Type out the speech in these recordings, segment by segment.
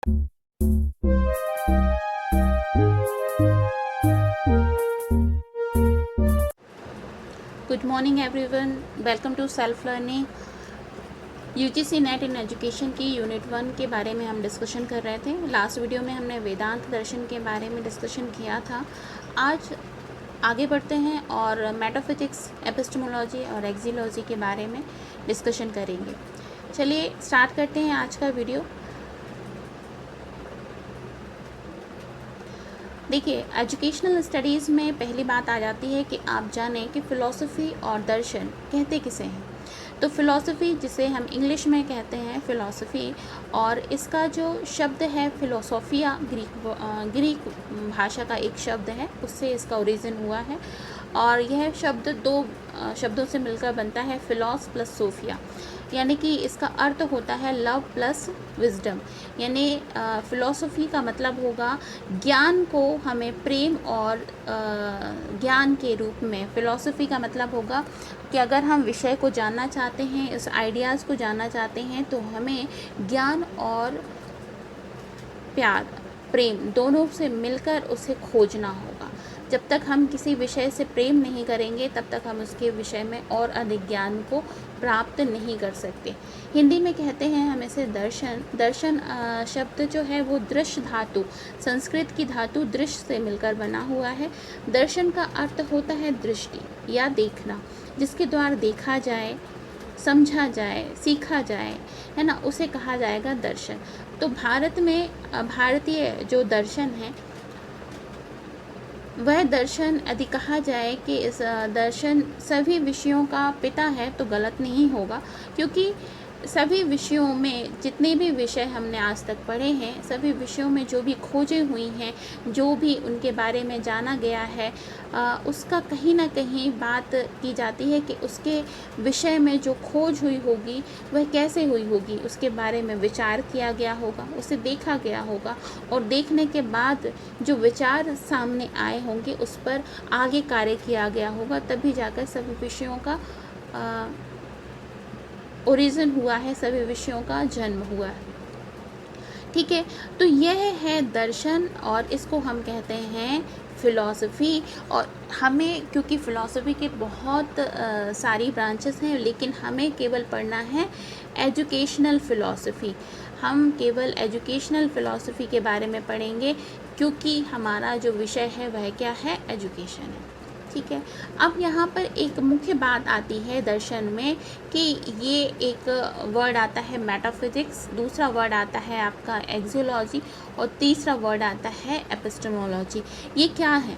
Good morning everyone, welcome to self learning. UGC NET in education की unit 1 के बारे में हम डिस्कशन कर रहे थे। लास्ट वीडियो में हमने वेदांत दर्शन के बारे में डिस्कशन किया था। आज आगे बढ़ते हैं और मेटाफिजिक्स, एपिस्टेमोलॉजी और एक्सियोलॉजी के बारे में डिस्कशन करेंगे। चलिए स्टार्ट करते हैं आज का वीडियो। देखिए, एजुकेशनल स्टडीज़ में पहली बात आ जाती है कि आप जानें कि फ़िलॉसफ़ी और दर्शन कहते किसे हैं। तो फ़िलॉसफ़ी, जिसे हम इंग्लिश में कहते हैं फ़िलॉसफ़ी, और इसका जो शब्द है फ़िलोसोफिया, ग्रीक भाषा का एक शब्द है, उससे इसका ओरिजिन हुआ है। और यह शब्द दो शब्दों से मिलकर बनता है, फ़िलॉस प्लस सोफिया, यानी कि इसका अर्थ होता है लव प्लस विजडम। यानी फ़िलॉसफ़ी का मतलब होगा ज्ञान को हमें प्रेम और ज्ञान के रूप में। फ़िलॉसफ़ी का मतलब होगा कि अगर हम विषय को जानना चाहते हैं, इस आइडियाज़ को जानना चाहते हैं, तो हमें ज्ञान और प्यार, प्रेम दोनों से मिलकर उसे खोजना होगा। जब तक हम किसी विषय से प्रेम नहीं करेंगे, तब तक हम उसके विषय में और अधिक ज्ञान को प्राप्त नहीं कर सकते। हिंदी में कहते हैं हम इसे दर्शन। दर्शन शब्द जो है वो दृश्य धातु, संस्कृत की धातु दृश्य से मिलकर बना हुआ है। दर्शन का अर्थ होता है दृष्टि या देखना, जिसके द्वारा देखा जाए, समझा जाए, सीखा जाए, है ना, उसे कहा जाएगा दर्शन। तो भारत में भारतीय जो दर्शन है, वह दर्शन यदि कहा जाए कि इस दर्शन सभी विषयों का पिता है, तो गलत नहीं होगा, क्योंकि सभी विषयों में, जितने भी विषय हमने आज तक पढ़े हैं, सभी विषयों में जो भी खोजें हुई हैं, जो भी उनके बारे में जाना गया है, उसका कहीं ना कहीं बात की जाती है कि उसके विषय में जो खोज हुई होगी वह कैसे हुई होगी, उसके बारे में विचार किया गया होगा, उसे देखा गया होगा, और देखने के बाद जो विचार सामने आए होंगे उस पर आगे कार्य किया गया होगा, तभी जाकर सभी विषयों का ओरिजिन हुआ है, सभी विषयों का जन्म हुआ है। ठीक है, तो यह है दर्शन और इसको हम कहते हैं फ़िलॉसफ़ी। और हमें, क्योंकि फ़िलॉसफ़ी के बहुत सारी ब्रांचेस हैं, लेकिन हमें केवल पढ़ना है एजुकेशनल फ़िलॉसफ़ी। हम केवल एजुकेशनल फ़िलॉसफ़ी के बारे में पढ़ेंगे, क्योंकि हमारा जो विषय है वह क्या है, एजुकेशन है। ठीक है, अब यहाँ पर एक मुख्य बात आती है दर्शन में कि ये एक वर्ड आता है मेटाफिजिक्स, दूसरा वर्ड आता है आपका एक्सियोलॉजी, और तीसरा वर्ड आता है एपिस्टेमोलॉजी। ये क्या है,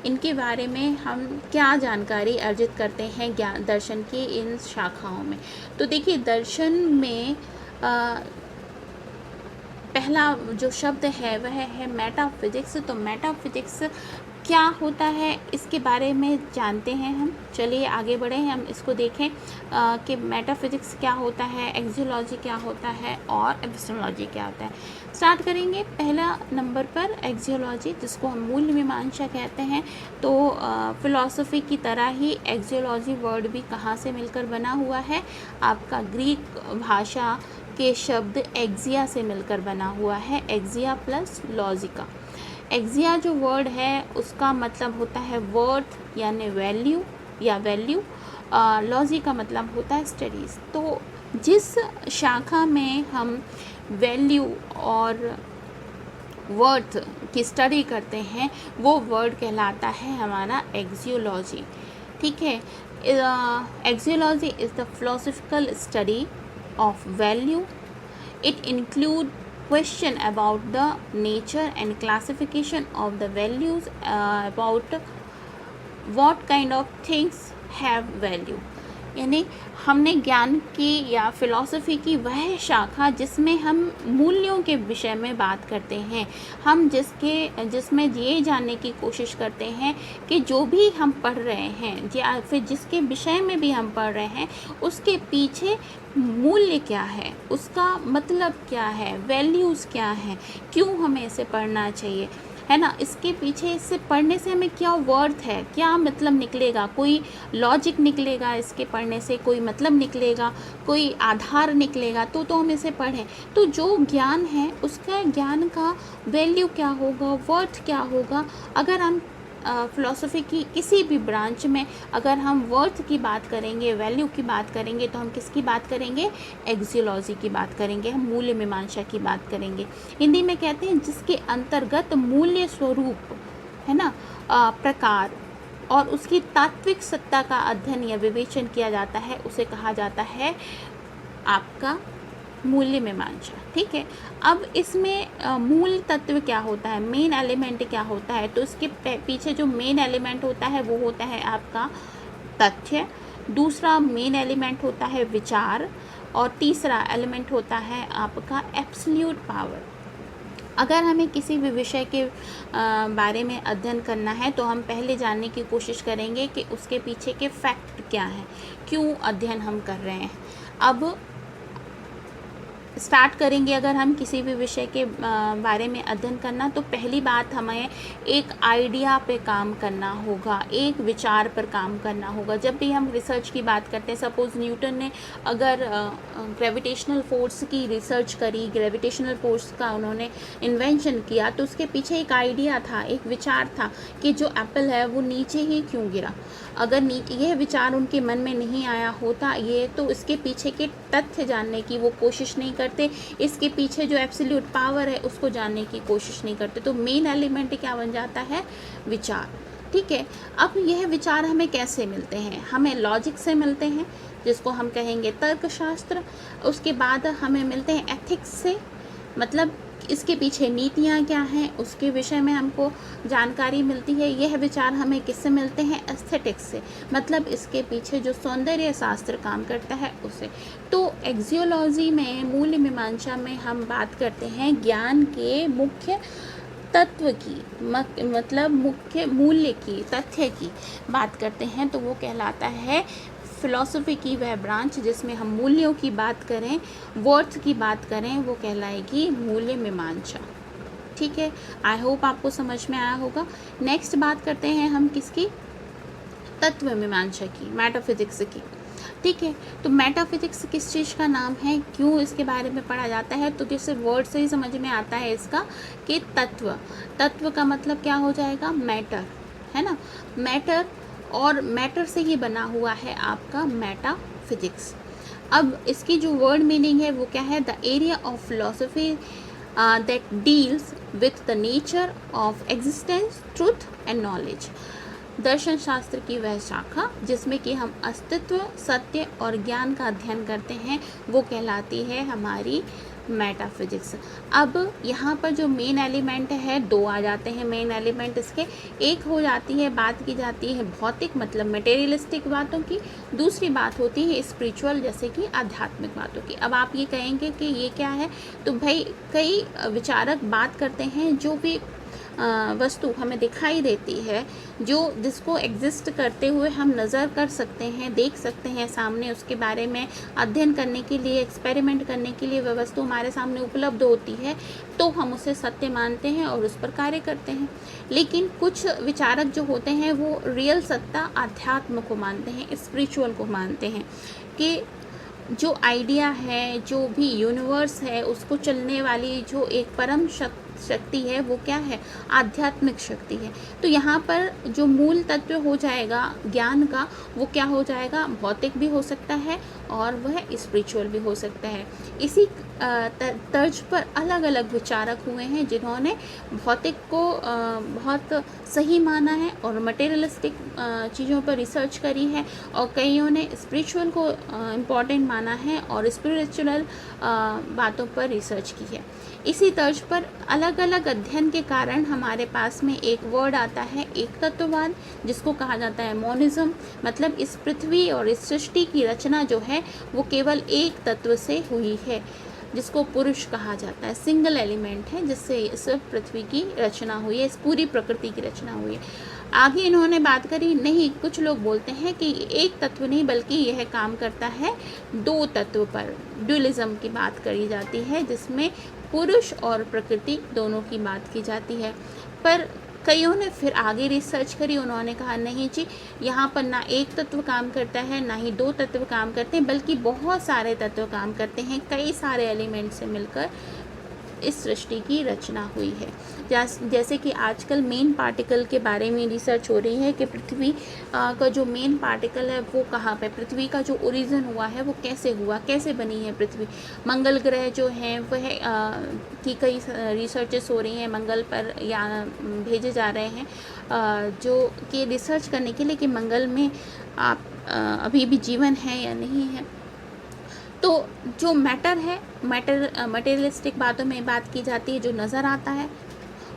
इनके बारे में हम क्या जानकारी अर्जित करते हैं ज्ञान दर्शन की इन शाखाओं में। तो देखिए, दर्शन में पहला जो शब्द है वह है मेटाफिजिक्स। तो मेटाफिजिक्स क्या होता है, इसके बारे में जानते हैं हम। चलिए आगे बढ़े, हम इसको देखें कि मेटाफिजिक्स क्या होता है, एक्सियोलॉजी क्या होता है, और एपिस्टेमोलॉजी क्या होता है। स्टार्ट करेंगे पहला नंबर पर एक्सियोलॉजी, जिसको हम मूल मीमांसा कहते हैं। तो फ़िलॉसफ़ी की तरह ही एक्सियोलॉजी वर्ड भी कहाँ से मिलकर बना हुआ है, आपका ग्रीक भाषा के शब्द एक्सिया से मिलकर बना हुआ है, एक्सिया प्लस लॉजिका। एक्सिया जो वर्ड है उसका मतलब होता है वर्थ यानी वैल्यू या वैल्यू, लॉजी का मतलब होता है स्टडीज़। तो जिस शाखा में हम वैल्यू और वर्थ की स्टडी करते हैं, वो वर्ड कहलाता है हमारा एक्सियोलॉजी। ठीक है, axiology is the philosophical study of value. It include question about the nature and classification of the values, about what kind of things have value. यानी हमने ज्ञान की या फिलॉसफी की वह शाखा जिसमें हम मूल्यों के विषय में बात करते हैं, हम जिसमें ये जानने की कोशिश करते हैं कि जो भी हम पढ़ रहे हैं या फिर जिसके विषय में भी हम पढ़ रहे हैं, उसके पीछे मूल्य क्या है, उसका मतलब क्या है, वैल्यूज़ क्या हैं, क्यों हमें इसे पढ़ना चाहिए, है ना। इसके पीछे इससे पढ़ने से हमें क्या वर्थ है, क्या मतलब निकलेगा, कोई लॉजिक निकलेगा इसके पढ़ने से, कोई मतलब निकलेगा, कोई आधार निकलेगा, तो हम इसे पढ़ें। तो जो ज्ञान है उसका ज्ञान का वैल्यू क्या होगा, वर्थ क्या होगा। अगर हम फ़िलॉसफ़ी की किसी भी ब्रांच में अगर हम वर्थ की बात करेंगे, वैल्यू की बात करेंगे, तो हम किसकी बात करेंगे, एक्सियोलॉजी की बात करेंगे, हम मूल्य मीमांसा की बात करेंगे। हिंदी में कहते हैं जिसके अंतर्गत मूल्य स्वरूप, है ना, प्रकार और उसकी तात्विक सत्ता का अध्ययन या विवेचन किया जाता है, उसे कहा जाता है आपका मूल्य मीमांसा। ठीक है। अब इसमें मूल तत्व क्या होता है, मेन एलिमेंट क्या होता है, तो इसके पीछे जो मेन एलिमेंट होता है वो होता है आपका तथ्य, दूसरा मेन एलिमेंट होता है विचार, और तीसरा एलिमेंट होता है आपका एब्सोल्यूट पावर। अगर हमें किसी भी विषय के बारे में अध्ययन करना है तो हम पहले जानने की कोशिश करेंगे कि उसके पीछे के फैक्ट क्या हैं, क्यों अध्ययन हम कर रहे हैं। अब स्टार्ट करेंगे अगर हम किसी भी विषय के बारे में अध्ययन करना, तो पहली बात हमें एक आइडिया पे काम करना होगा, एक विचार पर काम करना होगा। जब भी हम रिसर्च की बात करते हैं, सपोज़ न्यूटन ने अगर ग्रेविटेशनल फोर्स की रिसर्च करी, ग्रेविटेशनल फोर्स का उन्होंने इन्वेंशन किया, तो उसके पीछे एक आइडिया था, एक विचार था कि जो एप्पल है वो नीचे ही क्यों गिरा। अगर यह विचार उनके मन में नहीं आया होता ये, तो इसके पीछे के तथ्य जानने की वो कोशिश नहीं करते, इसके पीछे जो एब्सोल्यूट पावर है उसको जानने की कोशिश नहीं करते। तो मेन एलिमेंट क्या बन जाता है, विचार। ठीक है। अब यह विचार हमें कैसे मिलते हैं, हमें लॉजिक से मिलते हैं जिसको हम कहेंगे तर्कशास्त्र। उसके बाद हमें मिलते हैं एथिक्स से, मतलब इसके पीछे नीतियाँ क्या हैं उसके विषय में हमको जानकारी मिलती है। यह विचार हमें किससे मिलते हैं, एस्थेटिक्स से, मतलब इसके पीछे जो सौंदर्य शास्त्र काम करता है उसे। तो एक्सियोलॉजी में, मूल्य मीमांसा में हम बात करते हैं ज्ञान के मुख्य तत्व की, मतलब मुख्य मूल्य की, तथ्य की बात करते हैं, तो वो कहलाता है फ़िलॉसफ़ी की वह ब्रांच जिसमें हम मूल्यों की बात करें, वर्थ की बात करें, वो कहलाएगी मूल्य मीमांसा। ठीक है। आई होप आपको समझ में आया होगा। नेक्स्ट बात करते हैं हम किसकी, तत्व मीमांसा की, मेटाफिजिक्स की। ठीक है। तो मेटाफिजिक्स किस चीज़ का नाम है, क्यों इसके बारे में पढ़ा जाता है, तो जैसे वर्ड से ही समझ में आता है इसका कि तत्व, तत्व का मतलब क्या हो जाएगा, मैटर, है ना, मैटर, और मैटर से ही बना हुआ है आपका मेटाफिजिक्स। अब इसकी जो वर्ड मीनिंग है वो क्या है, the area of philosophy that deals with the nature of existence, truth and knowledge. दर्शन शास्त्र की वह शाखा जिसमें कि हम अस्तित्व, सत्य और ज्ञान का अध्ययन करते हैं, वो कहलाती है हमारी मेटाफिजिक्स। अब यहाँ पर जो मेन एलिमेंट है, दो आ जाते हैं मेन एलिमेंट इसके। एक हो जाती है, बात की जाती है भौतिक मतलब मटेरियलिस्टिक बातों की, दूसरी बात होती है स्पिरिचुअल जैसे कि आध्यात्मिक बातों की। अब आप ये कहेंगे कि ये क्या है, तो भाई कई विचारक बात करते हैं जो भी वस्तु हमें दिखाई देती है, जो जिसको एग्जिस्ट करते हुए हम नज़र कर सकते हैं, देख सकते हैं सामने, उसके बारे में अध्ययन करने के लिए, एक्सपेरिमेंट करने के लिए वह वस्तु हमारे सामने उपलब्ध होती है, तो हम उसे सत्य मानते हैं और उस पर कार्य करते हैं। लेकिन कुछ विचारक जो होते हैं वो रियल सत्ता, अध्यात्म को मानते हैं, स्पिरिचुअल को मानते हैं कि जो आइडिया है, जो भी यूनिवर्स है, उसको चलने वाली जो एक परम शक्ति है वो क्या है, आध्यात्मिक शक्ति है। तो यहाँ पर जो मूल तत्व हो जाएगा ज्ञान का, वो क्या हो जाएगा, भौतिक भी हो सकता है और वह स्पिरिचुअल भी हो सकता है। इसी तर्ज पर अलग अलग विचारक हुए हैं जिन्होंने भौतिक को बहुत सही माना है और मटेरियलिस्टिक चीज़ों पर रिसर्च करी है, और कईयों ने स्पिरिचुअल को इम्पॉर्टेंट माना है और स्पिरिचुअल बातों पर रिसर्च की है। इसी तर्ज पर अलग अलग अध्ययन के कारण हमारे पास में एक वर्ड आता है, एक तत्ववाद, जिसको कहा जाता है मोनिज्म। मतलब इस पृथ्वी और इस सृष्टि की रचना जो है वो केवल एक तत्व से हुई है, जिसको पुरुष कहा जाता है, सिंगल एलिमेंट है जिससे इस पृथ्वी की रचना हुई है, इस पूरी प्रकृति की रचना हुई है। आगे इन्होंने बात करी, नहीं, कुछ लोग बोलते हैं कि एक तत्व नहीं बल्कि यह काम करता है दो तत्व पर, ड्यूलिज्म की बात करी जाती है, जिसमें पुरुष और प्रकृति दोनों की बात की जाती है। पर कईयों ने फिर आगे रिसर्च करी, उन्होंने कहा नहीं जी, यहाँ पर ना एक तत्व काम करता है, ना ही दो तत्व काम करते हैं, बल्कि बहुत सारे तत्व काम करते हैं। कई सारे एलिमेंट से मिलकर इस सृष्टि की रचना हुई है। जैसे कि आजकल मेन पार्टिकल के बारे में रिसर्च हो रही है कि पृथ्वी का जो मेन पार्टिकल है वो कहाँ पे, पृथ्वी का जो ओरिजिन हुआ है वो कैसे हुआ, कैसे बनी है पृथ्वी। मंगल ग्रह जो हैं वह की कई रिसर्चेस हो रही हैं, मंगल पर या भेजे जा रहे हैं जो कि रिसर्च करने के लिए कि मंगल में आप अभी भी जीवन है या नहीं है। तो जो मैटर है, मटेरियलिस्टिक बातों में बात की जाती है, जो नज़र आता है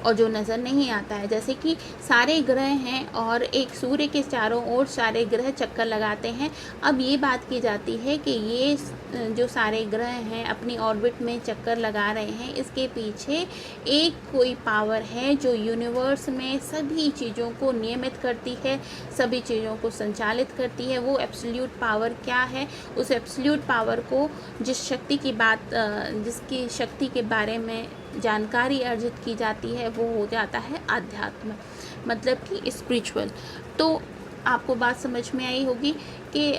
और जो नज़र नहीं आता है। जैसे कि सारे ग्रह हैं और एक सूर्य के चारों ओर सारे ग्रह चक्कर लगाते हैं। अब ये बात की जाती है कि ये जो सारे ग्रह हैं अपनी ऑर्बिट में चक्कर लगा रहे हैं, इसके पीछे एक कोई पावर है जो यूनिवर्स में सभी चीज़ों को नियमित करती है, सभी चीज़ों को संचालित करती है। वो एब्सोल्यूट पावर क्या है? उस एब्सोल्यूट पावर को जिसकी शक्ति के बारे में जानकारी अर्जित की जाती है वो हो जाता है आध्यात्म, मतलब कि स्पिरिचुअल। तो आपको बात समझ में आई होगी कि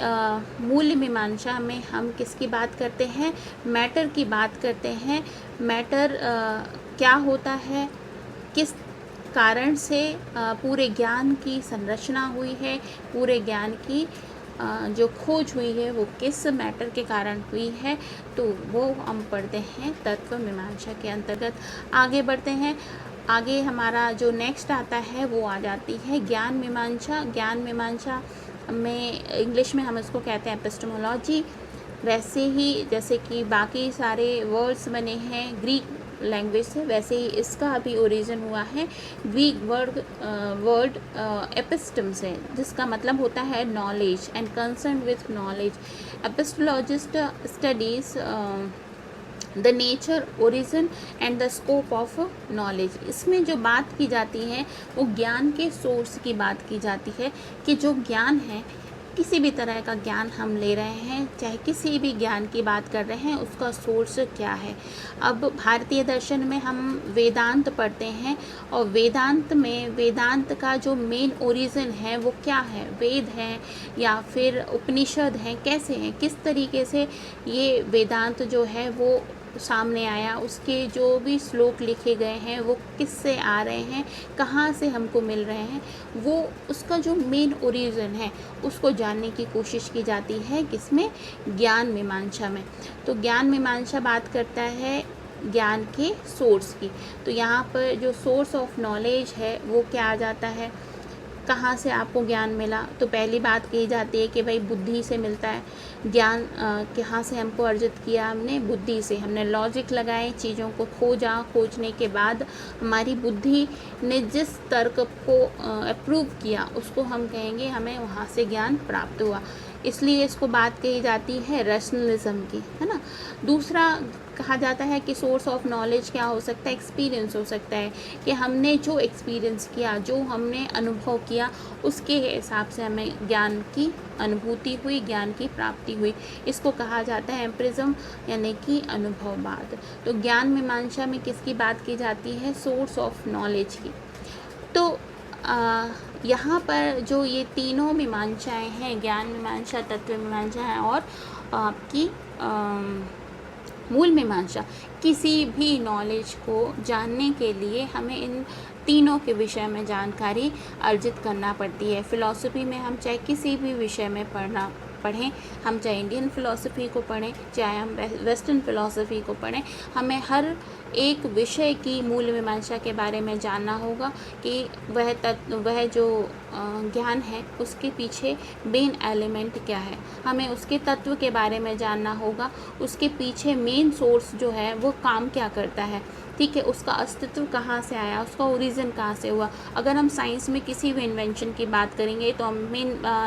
मूल मीमांसा में हम किसकी बात करते हैं? मैटर की बात करते हैं। मैटर क्या होता है, किस कारण से पूरे ज्ञान की संरचना हुई है, पूरे ज्ञान की जो खोज हुई है वो किस मैटर के कारण हुई है, तो वो हम पढ़ते हैं तत्व मीमांसा के अंतर्गत। आगे बढ़ते हैं। आगे हमारा जो नेक्स्ट आता है वो आ जाती है ज्ञान मीमांसा। ज्ञान मीमांसा में इंग्लिश में हम इसको कहते हैं एपिस्टेमोलॉजी। वैसे ही जैसे कि बाकी सारे वर्ड्स बने हैं ग्रीक लैंग्वेज से, वैसे ही इसका भी ओरिजिन हुआ है ग्रीक वर्ड एपिस्टम से, जिसका मतलब होता है knowledge and concern with knowledge. Epistemologist studies the nature, origin and the scope of knowledge. इसमें जो बात की जाती है वो ज्ञान के सोर्स की बात की जाती है कि जो ज्ञान है, किसी भी तरह का ज्ञान हम ले रहे हैं, चाहे किसी भी ज्ञान की बात कर रहे हैं, उसका सोर्स क्या है। अब भारतीय दर्शन में हम वेदांत पढ़ते हैं और वेदांत का जो मेन ओरिजिन है वो क्या है, वेद है या फिर उपनिषद हैं, कैसे हैं, किस तरीके से ये वेदांत जो है वो सामने आया, उसके जो भी श्लोक लिखे गए हैं वो किससे आ रहे हैं, कहाँ से हमको मिल रहे हैं, वो उसका जो मेन ओरिजिन है उसको जानने की कोशिश की जाती है किसमें, ज्ञान मीमांसा में। तो ज्ञान मीमांसा बात करता है ज्ञान के सोर्स की। तो यहाँ पर जो सोर्स ऑफ नॉलेज है वो क्या आ जाता है, कहाँ से आपको ज्ञान मिला। तो पहली बात कही जाती है कि भाई बुद्धि से मिलता है ज्ञान। कहाँ से हमको अर्जित किया, हमने बुद्धि से, हमने लॉजिक लगाए, चीज़ों को खोजने के बाद हमारी बुद्धि ने जिस तर्क को अप्रूव किया उसको हम कहेंगे हमें वहाँ से ज्ञान प्राप्त हुआ। इसलिए इसको बात कही जाती है रैशनलिज्म की, है ना। दूसरा कहा जाता है कि सोर्स ऑफ नॉलेज क्या हो सकता है, एक्सपीरियंस हो सकता है कि हमने जो एक्सपीरियंस किया, जो हमने अनुभव किया, उसके हिसाब से हमें ज्ञान की अनुभूति हुई, ज्ञान की प्राप्ति हुई। इसको कहा जाता है एम्पिरिज्म यानी कि अनुभववाद। तो ज्ञान मीमांसा में किसकी बात की जाती है, सोर्स ऑफ नॉलेज की। तो यहाँ पर जो ये तीनों मीमांसाएँ हैं, ज्ञान मीमांसा, तत्व मीमांसा है और आपकी मूल मीमांसा, किसी भी नॉलेज को जानने के लिए हमें इन तीनों के विषय में जानकारी अर्जित करना पड़ती है। फ़िलॉसफी में हम चाहे किसी भी विषय में पढ़ें, हम चाहे इंडियन फ़िलॉसफी को पढ़ें, चाहे हम वेस्टर्न फ़िलॉसफी को पढ़ें, हमें हर एक विषय की मूल मीमांसा के बारे में जानना होगा कि वह जो ज्ञान है उसके पीछे मेन एलिमेंट क्या है, हमें उसके तत्व के बारे में जानना होगा, उसके पीछे मेन सोर्स जो है वो काम क्या करता है, ठीक है, उसका अस्तित्व कहाँ से आया, उसका ओरिजिन कहाँ से हुआ। अगर हम साइंस में किसी भी इन्वेंशन की बात करेंगे तो हम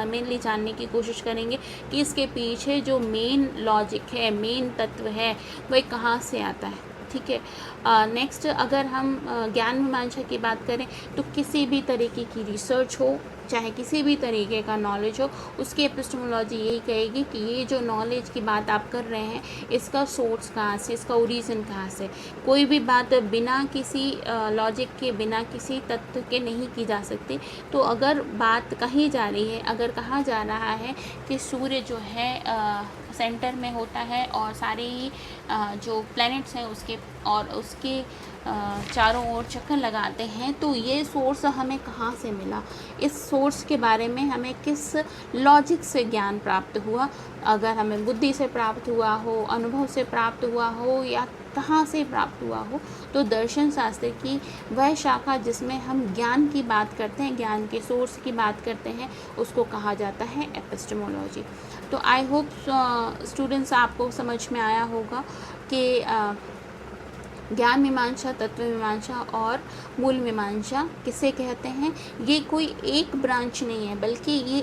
मेनली जानने की कोशिश करेंगे कि इसके पीछे जो मेन लॉजिक है, मेन तत्व है, वह कहाँ से आता है। ठीक है। नेक्स्ट अगर हम ज्ञान मीमांसा की बात करें तो किसी भी तरीके की रिसर्च हो, चाहे किसी भी तरीके का नॉलेज हो, उसकी एपिस्टेमोलॉजी यही कहेगी कि ये जो नॉलेज की बात आप कर रहे हैं इसका सोर्स कहाँ से, इसका ओरिजिन कहाँ से। कोई भी बात बिना किसी लॉजिक के, बिना किसी तथ्य के नहीं की जा सकती। तो अगर बात कही जा रही है, अगर कहा जा रहा है कि सूर्य जो है सेंटर में होता है और सारे ही जो प्लैनेट्स हैं उसके और उसके चारों ओर चक्कर लगाते हैं, तो ये सोर्स हमें कहाँ से मिला, इस सोर्स के बारे में हमें किस लॉजिक से ज्ञान प्राप्त हुआ। अगर हमें बुद्धि से प्राप्त हुआ हो, अनुभव से प्राप्त हुआ हो या कहाँ से प्राप्त हुआ हो, तो दर्शन शास्त्र की वह शाखा जिसमें हम ज्ञान की बात करते हैं, ज्ञान के सोर्स की बात करते हैं, उसको कहा जाता है एपिस्टेमोलॉजी। तो आई होप स्टूडेंट्स आपको समझ में आया होगा कि ज्ञान मीमांसा, तत्व मीमांसा और मूल मीमांसा किसे कहते हैं। ये कोई एक ब्रांच नहीं है, बल्कि ये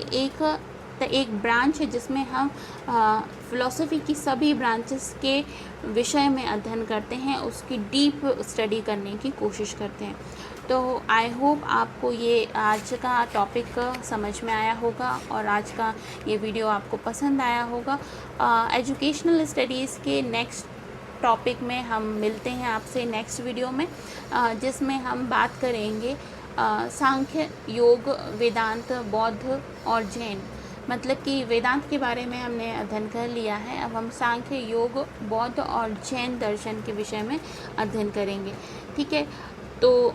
एक ब्रांच है जिसमें हम फ़िलॉसफ़ी की सभी ब्रांचेस के विषय में अध्ययन करते हैं, उसकी डीप स्टडी करने की कोशिश करते हैं। तो आई होप आपको ये आज का टॉपिक समझ में आया होगा और आज का ये वीडियो आपको पसंद आया होगा। एजुकेशनल स्टडीज़ के नेक्स्ट टॉपिक में हम मिलते हैं आपसे नेक्स्ट वीडियो में, जिसमें हम बात करेंगे सांख्य, योग, वेदांत, बौद्ध और जैन। मतलब कि वेदांत के बारे में हमने अध्ययन कर लिया है, अब हम सांख्य, योग, बौद्ध और जैन दर्शन के विषय में अध्ययन करेंगे। ठीक है, तो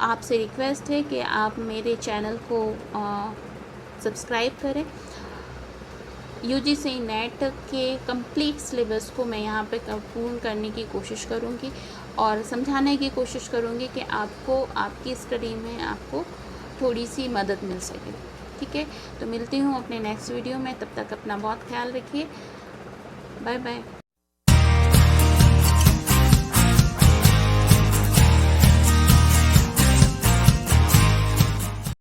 आपसे रिक्वेस्ट है कि आप मेरे चैनल को सब्सक्राइब करें। UGC नेट के कंप्लीट सिलेबस को मैं यहाँ पे पूर्ण करने की कोशिश करूँगी और समझाने की कोशिश करूँगी कि आपको आपकी स्टडी में आपको थोड़ी सी मदद मिल सके। ठीक है, तो मिलती हूँ अपने नेक्स्ट वीडियो में, तब तक अपना बहुत ख्याल रखिए। Bye bye.